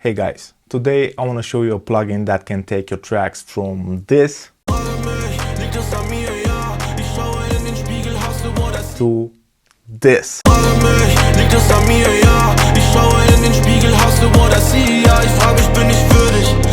Hey guys, today I want to show you a plugin that can take your tracks from this to this.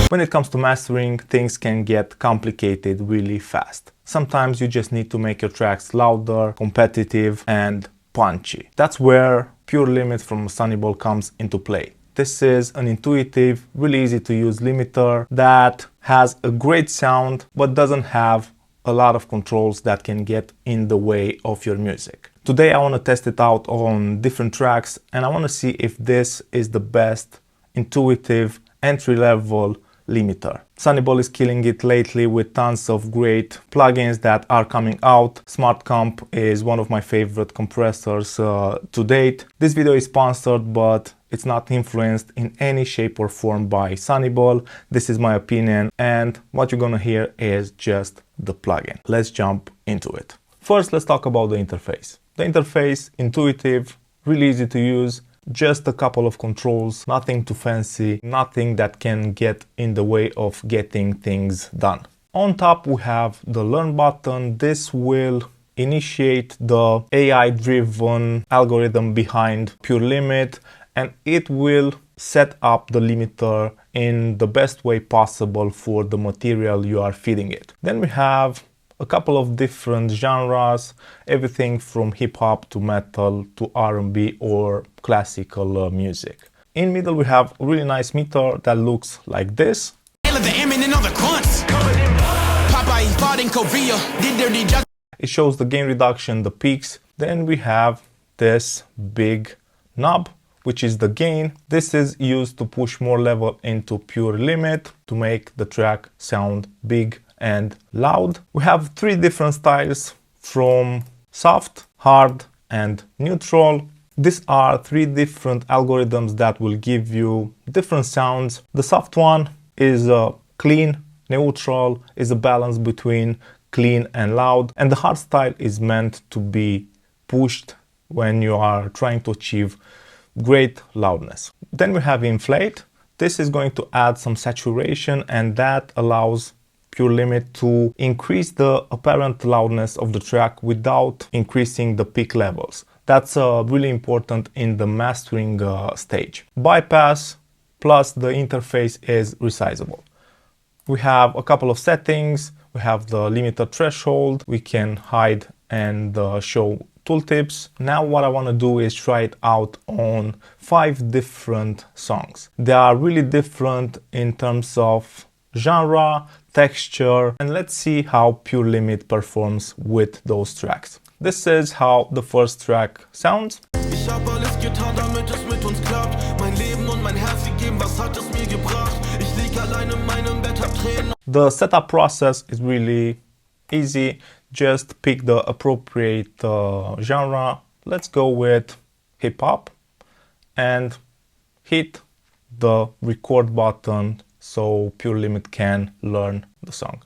When it comes to mastering, things can get complicated really fast. Sometimes you just need to make your tracks louder, competitive, and punchy. That's where Pure Limit from Sonible comes into play. This is an intuitive, really easy to use limiter that has a great sound but doesn't have a lot of controls that can get in the way of your music. Today I want to test it out on different tracks and I want to see if this is the best intuitive entry-level limiter. Sonible is killing it lately with tons of great plugins that are coming out. Smart Comp is one of my favorite compressors to date. This video is sponsored, but it's not influenced in any shape or form by Sonible. This is my opinion, and what you're gonna hear is just the plugin. Let's jump into it. First, let's talk about the interface. The interface, intuitive, really easy to use. Just a couple of controls, nothing too fancy, nothing that can get in the way of getting things done. On top we have the learn button. This will initiate the AI-driven algorithm behind Pure Limit and it will set up the limiter in the best way possible for the material you are feeding it. Then we have a couple of different genres, everything from hip-hop to metal to R&B or classical music. In middle we have a really nice meter that looks like this. It shows the gain reduction, the peaks. Then we have this big knob, which is the gain. This is used to push more level into Pure Limit to make the track sound big and loud. We have three different styles from soft, hard, and neutral. These are three different algorithms that will give you different sounds. The soft one is clean, neutral is a balance between clean and loud, and the hard style is meant to be pushed when you are trying to achieve great loudness. Then we have inflate. This is going to add some saturation and that allows Pure Limit to increase the apparent loudness of the track without increasing the peak levels. That's really important in the mastering stage. Bypass plus the interface is resizable. We have a couple of settings. We have the limiter threshold. We can hide and show tooltips. Now what I want to do is try it out on 5 different songs. They are really different in terms of genre, texture, and let's see how Pure Limit performs with those tracks. This is how the first track sounds. The setup process is really easy. Just pick the appropriate genre. Let's go with hip hop and hit the record button so Pure Limit can learn the song.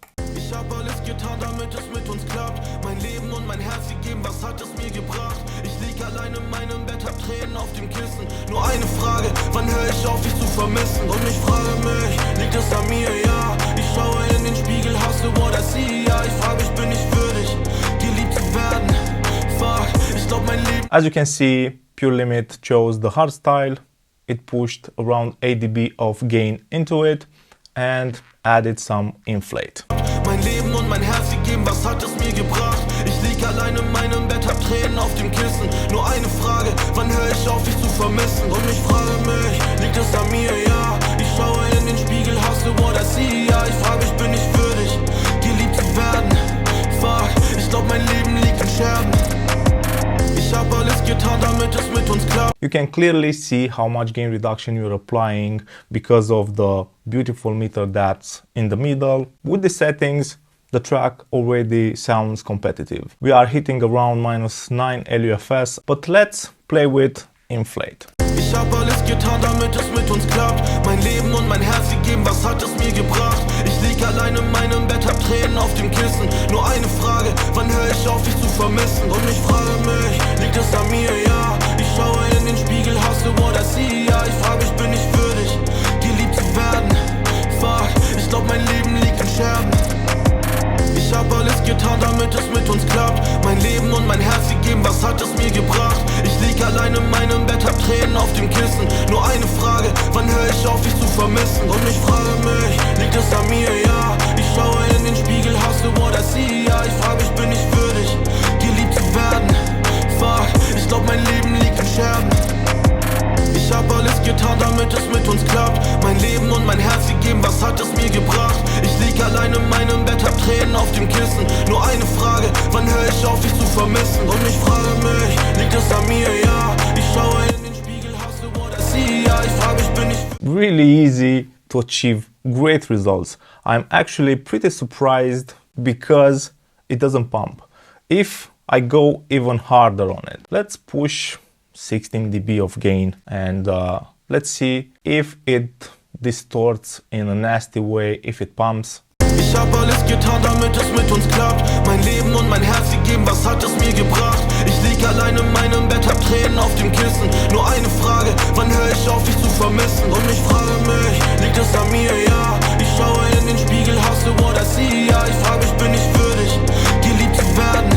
Nur eine Frage, wann höre ich auf, dich zu vermissen? Und ich frage mich, liegt es an mir? Ja, ich schaue in den Spiegel, hasse what I see. Ja, ich frage mich, bin ich würdig, geliebt zu werden? Fuck, ich glaub mein Leben. As you can see, Pure Limit chose the hard style. It pushed around 8 dB of gain into it and added some inflate. Mein Leben und mein Herz gegeben, was hat es mir gebracht? Ich lieg allein in meinem Bett, hab Tränen auf dem Kissen. Nur eine Frage, wann höre ich auf, dich zu vermissen? Und ich frage mich, liegt es an mir? Ja, ich schaue in den Spiegel, hasse what I see. Ja, ich frage mich, bin ich würdig, geliebt zu werden? Fuck, ich glaub mein Leben liegt in Scherben. Ich hab alles getan, damit es mit uns klappt. You can clearly see how much gain reduction you're applying because of the beautiful meter that's in the middle. With the settings, the track already sounds competitive. We are hitting around -9 LUFS, but let's play with inflate. Ich hab alles getan, damit es mit uns klappt. Mein Leben und mein Herz gegeben, was hat es mir gebracht? Ich lieg allein in meinem Bett, hab Tränen auf dem Kissen. Nur eine Frage, wann höre ich auf, dich zu vermissen? Und ich frage mich, liegt es an mir? Ja, ich schaue in den Spiegel, hasse what I see. Ja, ich frage mich, bin ich würdig, geliebt vermissen. Und ich frage mich, liegt es an mir, ja? Ich schaue in den Spiegel, hustle what I see, ja. Ich frage mich, bin ich würdig, geliebt zu werden? Fuck, ich glaub, mein Leben liegt in Scherben. Ich hab alles getan, damit es mit uns klappt. Mein Leben und mein Herz gegeben, was hat es mir gebracht? Ich lieg allein in meinem Bett, hab Tränen auf dem Kissen. Nur eine Frage, wann höre ich auf, dich zu vermissen? Und ich frage mich, liegt es an mir, ja? Ich schaue in den Spiegel, hustle what I see, ja. Ich frage mich, bin ich really easy to achieve great results. I'm actually pretty surprised because it doesn't pump. If I go even harder on it, let's push 16 dB of gain and let's see if it distorts in a nasty way, if it pumps. Ich hab alles getan, damit es mit uns klappt. Mein Leben und mein Herz gegeben, was hat es mir gebracht? Ich lieg allein in meinem Bett, hab Tränen auf dem Kissen. Nur eine Frage, wann höre ich auf, dich zu vermissen? Und ich frage mich, liegt es an mir, ja? Ich schaue in den Spiegel, hustle what I see, ja. Ich frage mich, bin ich würdig, geliebt zu werden?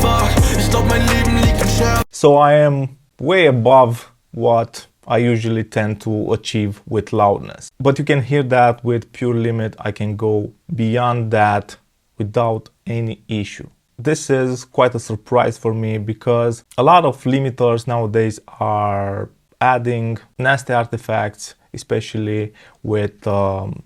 Fuck, ich glaub, mein Leben liegt im Scherben. So I am way above what I usually tend to achieve with loudness. But you can hear that with pure limit, I can go beyond that without any issue. This is quite a surprise for me because a lot of limiters nowadays are adding nasty artifacts, especially with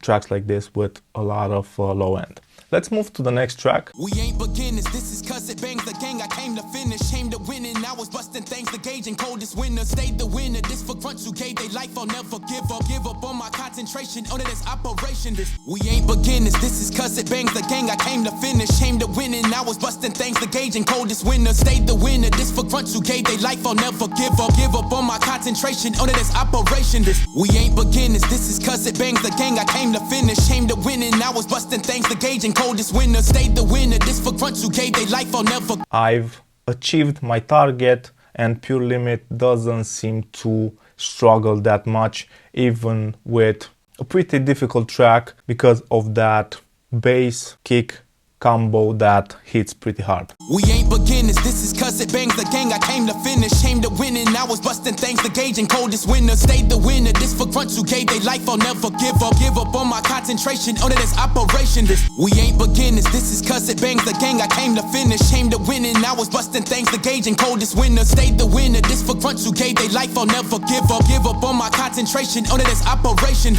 tracks like this with a lot of low end. Let's move to the next track. We ain't beginners, this is cuz it bangs the gang. I came to finish, came to winning. I was busting things, the gauge and coldest winner. Stayed the winner, this for grunts who gave their life. I'll never give up. Give up on my concentration, under this operation. We ain't beginners, this is cuz it bangs the gang. I came to finish, came to winning. I was busting things, the gauge and coldest winner. Stayed the winner, this for grunts who gave their life. I'll never give up. Give up on my concentration, under this operation. We ain't beginners, this is cuz it bangs the gang. I came to finish, came to winning. I was busting things, the gauge and coldest winner, stayed the winner. This for grunts who gave their life. I'll never. I've achieved my target and pure limit doesn't seem to struggle that much, even with a pretty difficult track, because of that bass kick combo that hits pretty hard. We ain't beginners, this is cuz it bangs the gang. I came to finish, came to winning. I was busting things, the gauge and coldest winner. Stayed the winner, this for grunts who gave their life. I'll never give up. Give up on my concentration, under this operation. We ain't beginners, this is cuz it bangs the gang. I came to finish, came to winning. I was busting things, the gauge and coldest winner. Stayed the winner, this for grunts who gave their life. I'll never give up. Give up on my concentration, under this operation.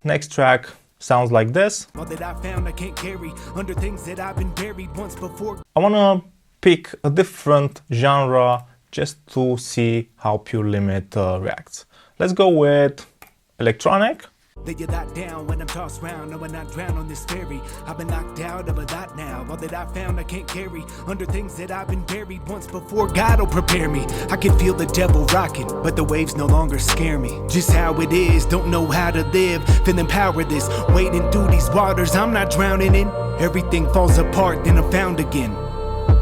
Next track sounds like this. All that I found I can't carry under things that I've been buried once before. I wanna pick a different genre just to see how Pure Limit reacts. Let's go with electronic. Lay you that down when I'm tossed round, knowing I drown on this ferry. I've been knocked out of a lot now. All that I found I can't carry under things that I've been buried once before. God'll prepare me. I can feel the devil rocking, but the waves no longer scare me. Just how it is, don't know how to live, feeling powerless, wading through these waters I'm not drowning in. Everything falls apart, then I'm found again.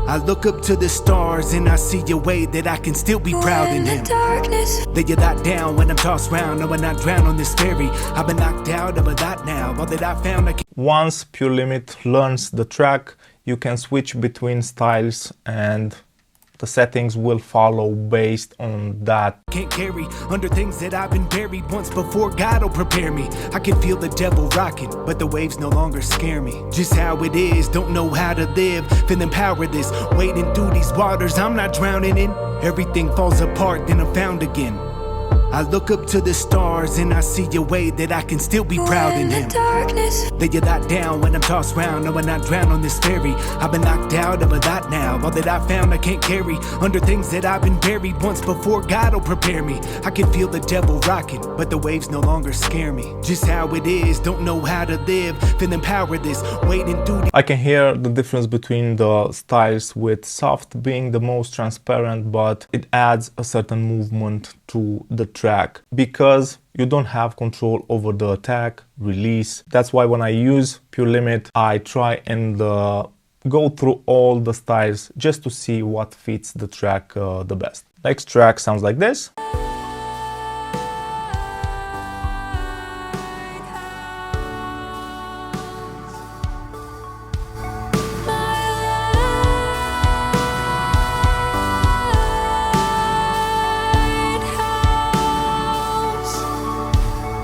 I look up to the stars and I see a way that I can still be proud in him. Lay you that down when I'm tossed round, knowing I drown on this ferry. I've been knocked out of a lot now. All that I found I can. Once Pure Limit learns the track, you can switch between styles and the settings will follow based on that. Can't carry under things that I've been buried once before. God'll prepare me. I can feel the devil rocking, but the waves no longer scare me. Just how it is, don't know how to live, feeling powerless, wading through these waters I'm not drowning in. Everything falls apart, then I'm found again. I look up to the stars and I see a way that I can still be proud in him. Lay you that down when I'm tossed round, knowing I drown on this ferry. I've been knocked out of a lot now. All that I found I can't carry under things that I've been buried once before. God'll prepare me. I can feel the devil rocking, but the waves no longer scare me. Just how it is, don't know how to live, feeling powerless, wading through the. I can hear the difference between the styles, with soft being the most transparent, but it adds a certain movement to the track because you don't have control over the attack, release. That's why when I use Pure Limit, I try and go through all the styles just to see what fits the track the best. Next track sounds like this.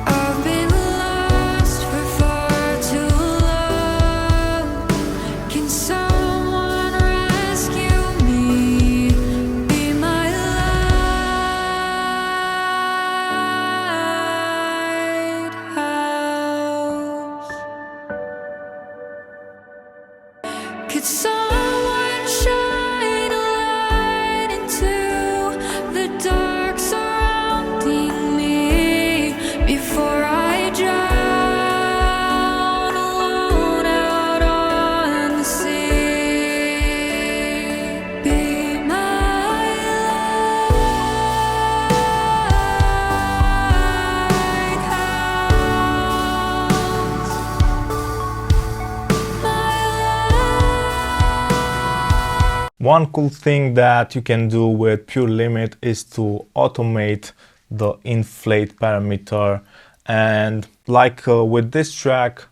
I've been Could someone shine a light into the dark surrounding me before I drown alone out on the sea? Be my One cool thing that you can do with Pure Limit is to automate the inflate parameter, and like with this track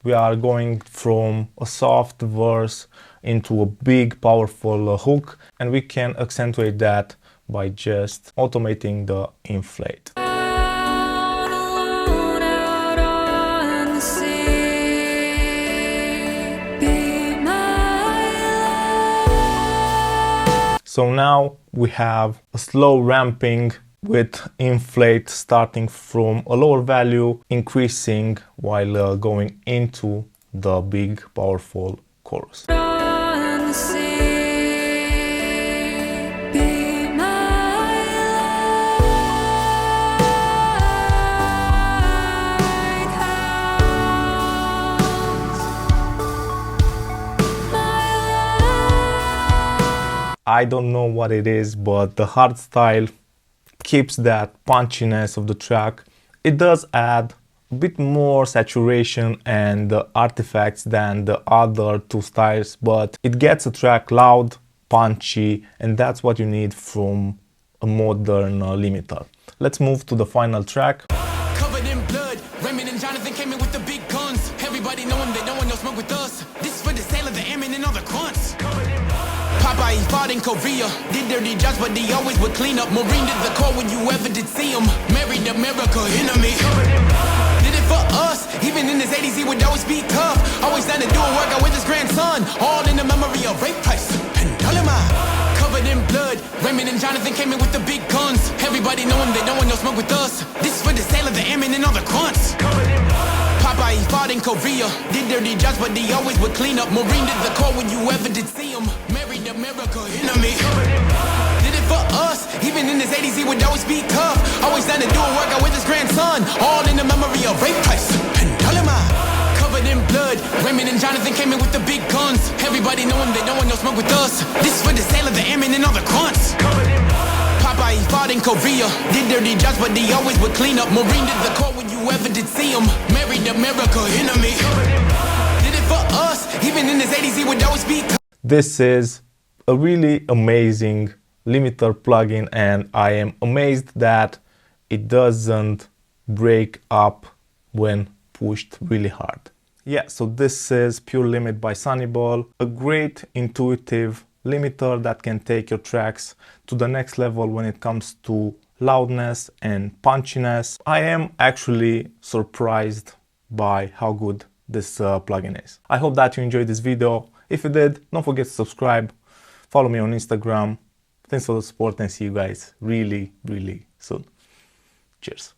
we are going from a soft verse into a big powerful hook, and we can accentuate that by just automating the inflate. So now we have a slow ramping with inflate starting from a lower value, increasing while going into the big powerful chorus. I don't know what it is, but the hard style keeps that punchiness of the track. It does add a bit more saturation and artifacts than the other two styles, but it gets a track loud, punchy, and that's what you need from a modern limiter. Let's move to the final track. Covered in blood, Raymond and Jonathan came in with the big guns. Everybody know him, they no one else smoke with us. This is for the sale of the airmen and all the grunts. Popeye fought in Korea, did dirty jobs, but they always would clean up. Marine did the core when you ever did see him. Married America, enemy. Did it for us, even in his 80s he would always be tough. Always down to do work out with his grandson. All in the memory of Ray Price and Dollar. Covered in blood, Raymond and Jonathan came in with the big guns. Everybody know him, they no one else smoke with us. This is for the sale of the airmen and all the grunts. Popeye fought in Korea, did dirty jobs, but they always would clean up. Marine did the core when you ever did see him. Married America, enemy. Did it for us, even in his 80s he would always be tough. Always down to do work out with his grandson. All in the memory of Ray Price and Dollar. Covered in blood, Raymond and Jonathan came in with the big guns. Everybody know him, they no one else smoke with us. This is for the sale of the airmen and all the grunts. Popeye fought in Korea, did dirty jobs, but they always would clean up. Marine did the core when you ever did see him. Married America, enemy. Did it for us, even in his 80s he would always be tough. This is a really amazing limiter plugin, and I am amazed that it doesn't break up when pushed really hard. Yeah, so this is Pure Limit by sonible, a great intuitive limiter that can take your tracks to the next level when it comes to loudness and punchiness. I am actually surprised by how good this plugin is. I hope that you enjoyed this video. If you did, don't forget to subscribe, follow me on Instagram. Thanks for the support and see you guys really, really soon. Cheers.